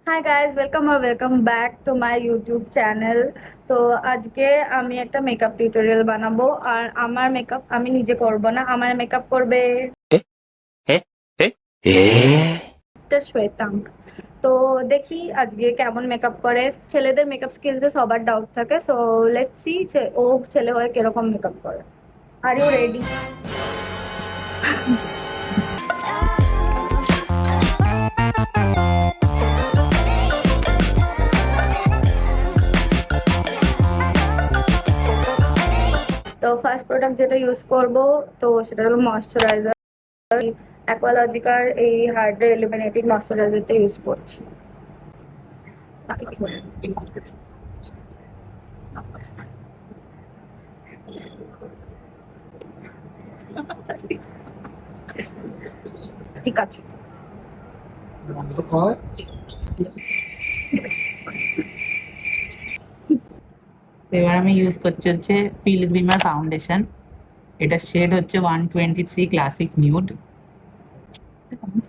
Hi guys, welcome back to my YouTube channel. তো আজকে আমি একটা মেকআপ টিউটোরিয়াল বানাবো। আর আমার মেকআপ আমি নিজে করব না, আমার মেকআপ করবে 에? 에? 에? 에? একটা শ্বেতাঙ্ক। তো দেখি আজকে কেমন মেকআপ করে। ছেলেদের মেকআপ স্কিলসে সবার ডাউট থাকে, সো লেটস সি ও ছেলে হয়ে কিরকম মেকআপ করে। Are you ready? তো ফার্স্ট প্রোডাক্ট যেটা ইউজ করব, তো সেটা হলো ময়শ্চারাইজার। অ্যাকোয়ালজিকার এই হাইড্রা ইলুমিনেটিং ময়শ্চারাইজারটা ইউজ করছি। ঠিক আছে। বন্ধ কর। এবার আমি ইউজ করছি হচ্ছে পিলগ্রিমার ফাউন্ডেশন। এটা শেড হচ্ছে 123 ক্লাসিক নিউড।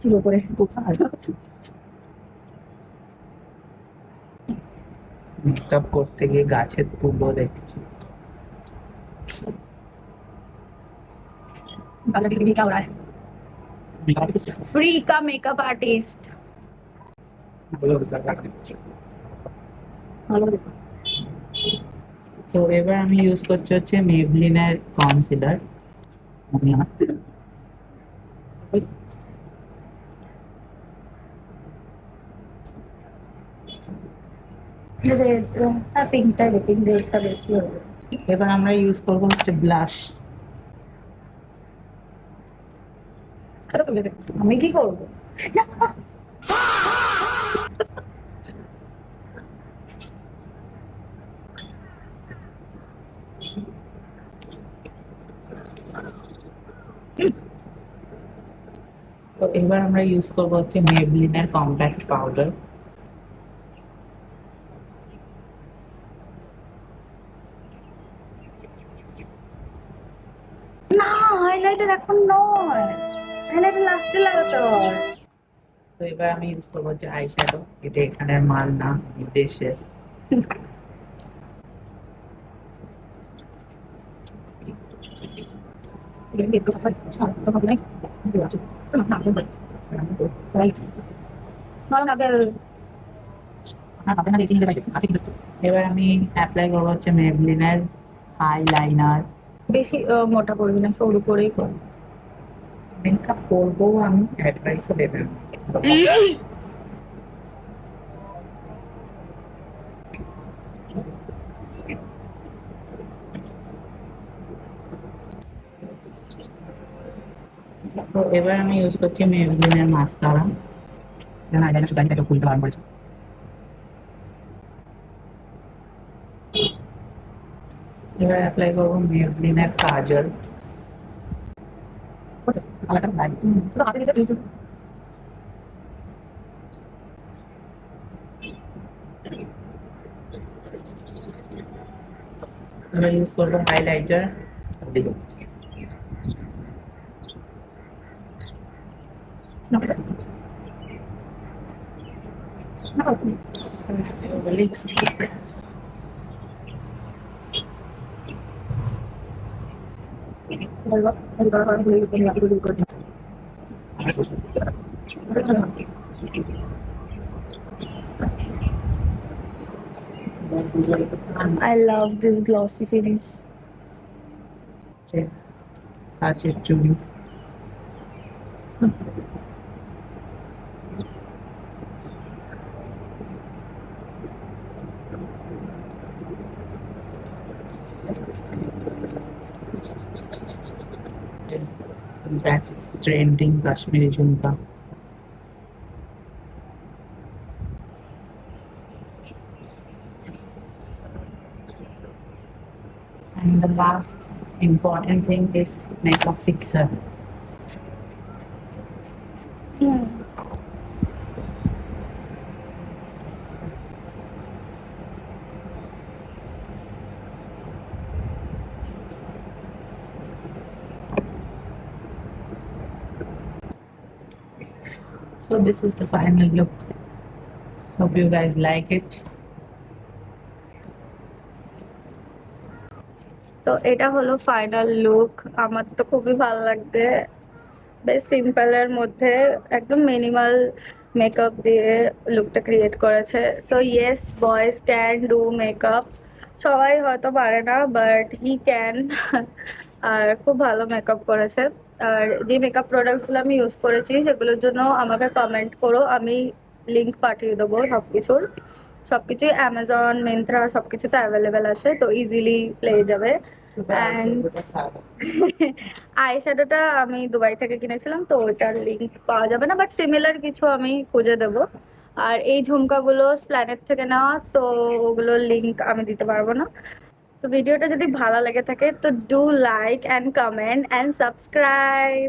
ছিল করে কোথায়? মেকআপ করতে গিয়ে গাছের তুলো দেখছি। फ्री का मेकअप आर्टिस्ट। তো এবার আমি ইউজ করছি হচ্ছে মেবলিনের কনসিলার। পিঙ্কটা পিঙ্ক রেডটা বেশি হবে। এবার আমরা ইউজ করবো হচ্ছে ব্লাশ। আমি কি করবো? তো এবার আমরা ইউজ করবো হচ্ছে মেবলিনের কম্প্যাক্ট পাউডার। না, হাইলাইটার এখন নয়, হাইলাইটার লাস্টে লাগাতে হয়। তো এবার আমি ইউজ করবো হচ্ছে আই শ্যাডো। এটা এখানের মাল না, বিদেশের। এবার আমি অ্যাপ্লাই করবো হচ্ছে মেবলিনের আইলাইনার। বেশি মোটা করবি না, সরু করেই কর। মেকআপ করবো আমি, অ্যাডভাইসও দেবেন। তো এবার আমি ইউজ করছি মেবলিনের মাস্কারা। আইলাইনার শুধু আইটা খুলতে বারণ করেছে। এবার অ্যাপ্লাই করবো মেবলিনের কাজল। এবার ইউজ করবো highlighter. Lipstick. I love this glossy finish. কাচের চুড়ি। That's trending Kashmiri jhumka. And the last important thing is makeup fixer. So this is the final look. Hope you guys like it. তো এটা হলো final look. আমার তো খুবই ভালো লাগছে, বেশ সিম্পলের মধ্যে একদম মিনিমাল মেকআপ দিয়ে লুকটা ক্রিয়েট করেছে। So yes, boys can do makeup. সবাই হয়তো পারে না, বাট হি ক্যান। আর খুব ভালো মেকআপ করেছে। আর যে মেকআপ প্রোডাক্টগুলো আমি ইউজ করেছি সেগুলোর জন্য আমাকে কমেন্ট করো, আমি লিঙ্ক পাঠিয়ে দেবো সবকিছুর। সবকিছুই অ্যামাজন, মিন্ত্রা সবকিছুতে অ্যাভেলেবেল আছে, তো ইজিলি পেয়ে যাবে। অ্যান্ড আই শ্যাডোটা আমি দুবাই থেকে কিনেছিলাম, তো ওইটার লিঙ্ক পাওয়া যাবে না, বাট সিমিলার কিছু আমি খুঁজে দেবো। আর এই ঝুমকাগুলো প্ল্যানেট থেকে নেওয়া, তো ওগুলোর লিঙ্ক আমি দিতে পারবো না। তো ভিডিওটা যদি ভালো লেগে থাকে তো do like and comment and subscribe.